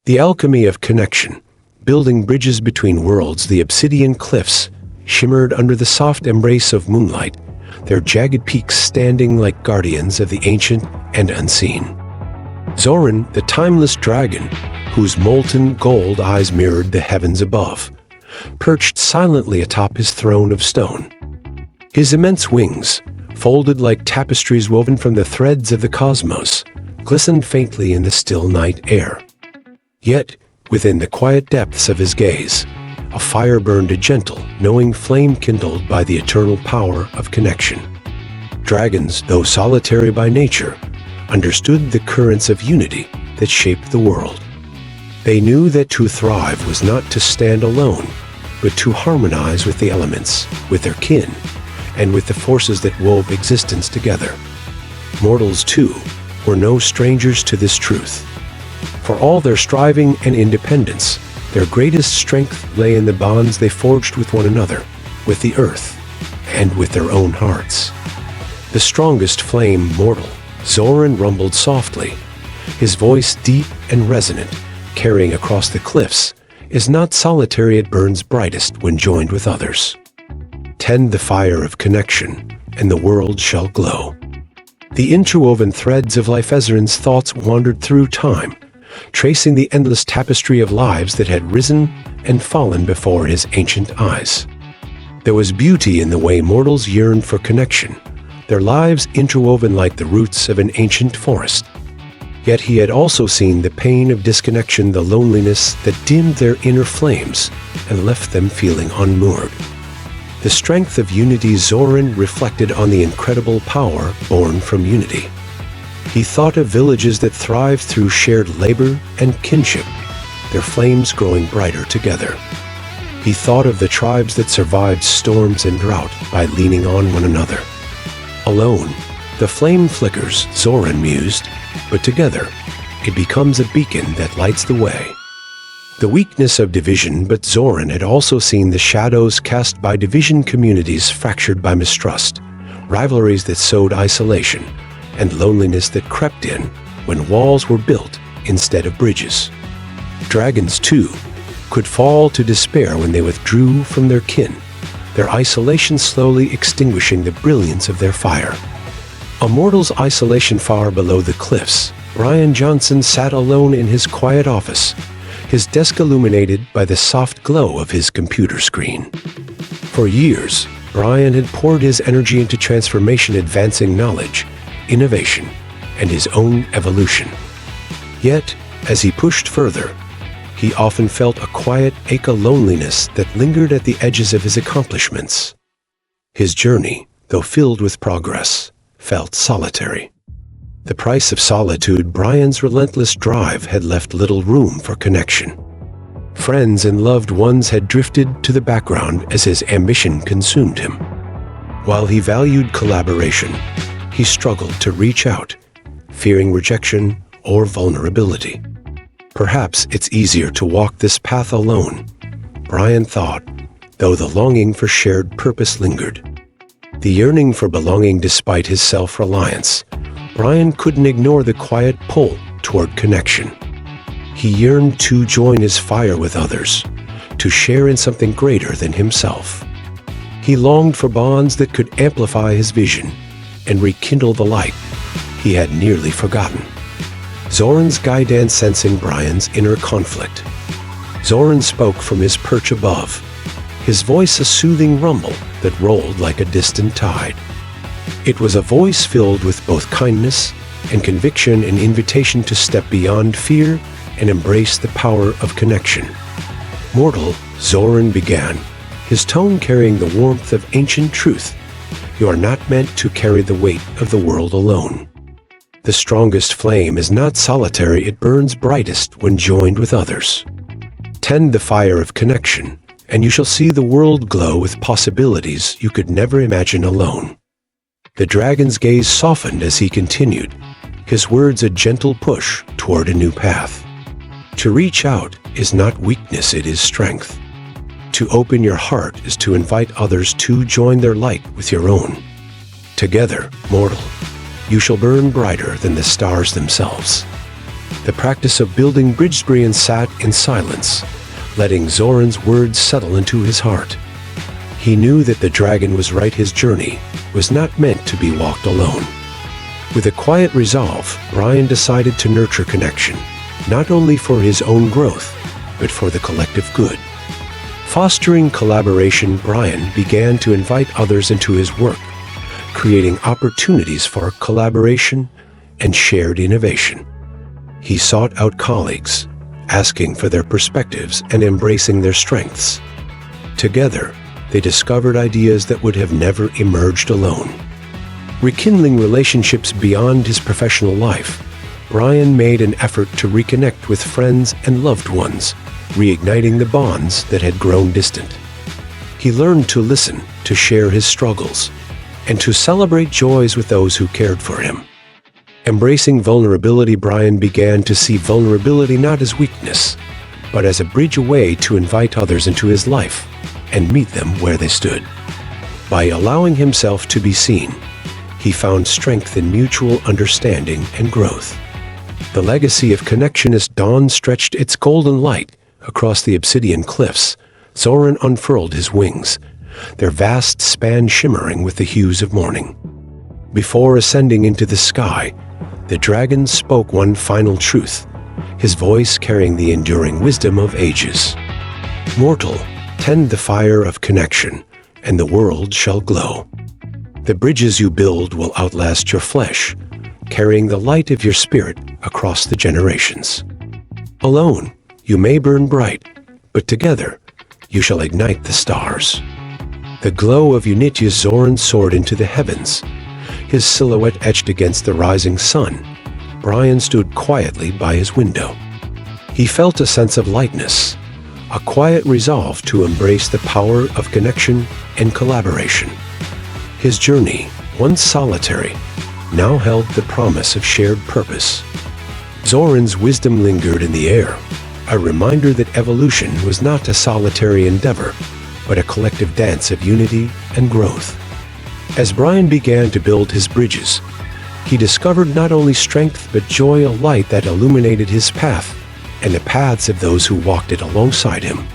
The alchemy of connection, building bridges between worlds. The obsidian cliffs shimmered under the soft embrace of moonlight, their jagged peaks standing like guardians of the ancient and unseen. Zoran, the timeless dragon, whose molten gold eyes mirrored the heavens above, perched silently atop his throne of stone. His immense wings, folded like tapestries woven from the threads of the cosmos, glistened faintly in the still night air. Yet, within the quiet depths of his gaze, a fire burned, a gentle, knowing flame kindled by the eternal power of connection. Dragons, though solitary by nature, understood the currents of unity that shaped the world. They knew that to thrive was not to stand alone, but to harmonize with the elements, with their kin, and with the forces that wove existence together. Mortals, too, were no strangers to this truth. For all their striving and independence, their greatest strength lay in the bonds they forged with one another, with the earth, and with their own hearts. The strongest flame mortal, Zoran, rumbled softly, his voice deep and resonant, carrying across the cliffs, is not solitary, it burns brightest when joined with others. Tend the fire of connection, and the world shall glow. The interwoven threads of life. Zoran's thoughts wandered through time, tracing the endless tapestry of lives that had risen and fallen before his ancient eyes. There was beauty in the way mortals yearned for connection, their lives interwoven like the roots of an ancient forest. Yet he had also seen the pain of disconnection, the loneliness that dimmed their inner flames and left them feeling unmoored. The strength of unity. Zoran reflected on the incredible power born from unity. He thought of villages that thrived through shared labor and kinship, their flames growing brighter together. He thought of the tribes that survived storms and drought by leaning on one another. Alone, the flame flickers, Zoran mused, but together, it becomes a beacon that lights the way. The weakness of division. But Zoran had also seen the shadows cast by division, communities fractured by mistrust, rivalries that sowed isolation, and loneliness that crept in when walls were built instead of bridges. Dragons, too, could fall to despair when they withdrew from their kin, their isolation slowly extinguishing the brilliance of their fire. A mortal's isolation. Far below the cliffs, Bryan Johnson sat alone in his quiet office, his desk illuminated by the soft glow of his computer screen. For years, Bryan had poured his energy into transformation, advancing knowledge, innovation, and his own evolution. Yet, as he pushed further, he often felt a quiet ache, a loneliness that lingered at the edges of his accomplishments. His journey, though filled with progress, felt solitary. The price of solitude. Bryan's relentless drive had left little room for connection. Friends and loved ones had drifted to the background as his ambition consumed him. While he valued collaboration, he struggled to reach out, fearing rejection or vulnerability. Perhaps it's easier to walk this path alone, Bryan thought, though the longing for shared purpose lingered. The yearning for belonging. Despite his self-reliance, Bryan couldn't ignore the quiet pull toward connection. He yearned to join his fire with others, to share in something greater than himself. He longed for bonds that could amplify his vision and rekindle the light he had nearly forgotten. Zoran's guidance. Sensing Bryan's inner conflict, Zoran spoke from his perch above, his voice a soothing rumble that rolled like a distant tide. It was a voice filled with both kindness and conviction, an invitation to step beyond fear and embrace the power of connection. Mortal, Zoran began, his tone carrying the warmth of ancient truth. You are not meant to carry the weight of the world alone. The strongest flame is not solitary, it burns brightest when joined with others. Tend the fire of connection, and you shall see the world glow with possibilities you could never imagine alone. The dragon's gaze softened as he continued, his words a gentle push toward a new path. To reach out is not weakness, it is strength. To open your heart is to invite others to join their light with your own. Together, mortal, you shall burn brighter than the stars themselves. the practice of building bridges. Brian sat in silence, letting Zoran's words settle into his heart. He knew that the dragon was right. His journey was not meant to be walked alone. With a quiet resolve, Bryan decided to nurture connection, not only for his own growth, but for the collective good. Fostering collaboration, Bryan began to invite others into his work, creating opportunities for collaboration and shared innovation. He sought out colleagues, asking for their perspectives and embracing their strengths. Together, they discovered ideas that would have never emerged alone. Rekindling relationships beyond his professional life, Bryan made an effort to reconnect with friends and loved ones, reigniting the bonds that had grown distant. He learned to listen, to share his struggles, and to celebrate joys with those who cared for him. Embracing vulnerability, Bryan began to see vulnerability not as weakness, but as a bridge, a way to invite others into his life and meet them where they stood. By allowing himself to be seen, he found strength in mutual understanding and growth. The legacy of connection. As dawn stretched its golden light across the obsidian cliffs, Zoran unfurled his wings, their vast span shimmering with the hues of morning. Before ascending into the sky, the dragon spoke one final truth, his voice carrying the enduring wisdom of ages. "Mortal, tend the fire of connection, and the world shall glow. The bridges you build will outlast your flesh, carrying the light of your spirit across the generations. Alone, you may burn bright, but together, you shall ignite the stars." The glow of unity. As Zoran soared into the heavens, his silhouette etched against the rising sun, Bryan stood quietly by his window. He felt a sense of lightness, a quiet resolve to embrace the power of connection and collaboration. His journey, once solitary, now held the promise of shared purpose. Zoran's wisdom lingered in the air, a reminder that evolution was not a solitary endeavor, but a collective dance of unity and growth. As Bryan began to build his bridges, he discovered not only strength but joy, a light that illuminated his path and the paths of those who walked it alongside him.